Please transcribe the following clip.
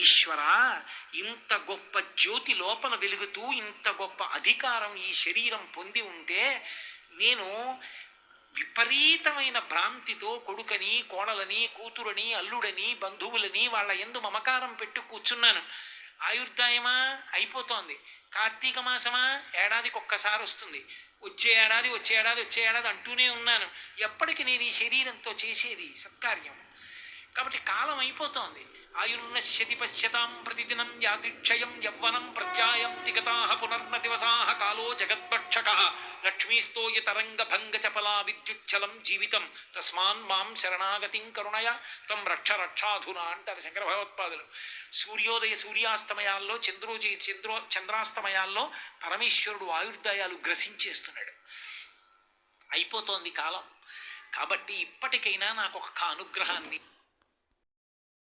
ఈశ్వర, ఇంత గొప్ప జ్యోతి లోపల వెలుగుతూ ఇంత గొప్ప అధికారం ఈ శరీరం పొంది ఉంటే నేను విపరీతమైన భ్రాంతితో కొడుకని, కోడలని, కూతురని, అల్లుడని, బంధువులని వాళ్ళ యందు మమకారం పెట్టు కూర్చున్నాను. ఆయుర్దాయమా అయిపోతోంది, కార్తీక మాసమా ఏడాదికి ఒక్కసారి వస్తుంది, వచ్చే ఏడాది అంటూనే ఉన్నాను. ఎప్పటికి నేను ఈ శరీరంతో చేసేది సత్కార్యం? కాబట్టి కాలం అయిపోతోంది. ఆయుర్నశ్యతి పశ్యతాం ప్రతిదినం యాతిక్షయం యవ్వనం ప్రత్యాయం తిగతాః పునర్న దివసాః కాలో జగద్భక్షకః లక్ష్మీస్తోయ తరంగ భంగ చపలా విద్యుచ్చలం జీవితం తస్మాన్ మాం శరణాగతిం కరుణయ తం రక్షాధునా అంటారు శంకర భగవత్పాదులు. సూర్యోదయ సూర్యాస్తమయాల్లో, చంద్రాస్తమయాల్లో పరమేశ్వరుడు ఆయుర్దాయాలు గ్రసించేస్తున్నాడు. అయిపోతోంది కాలం. కాబట్టి ఇప్పటికైనా నాకు ఒక్క అనుగ్రహాన్ని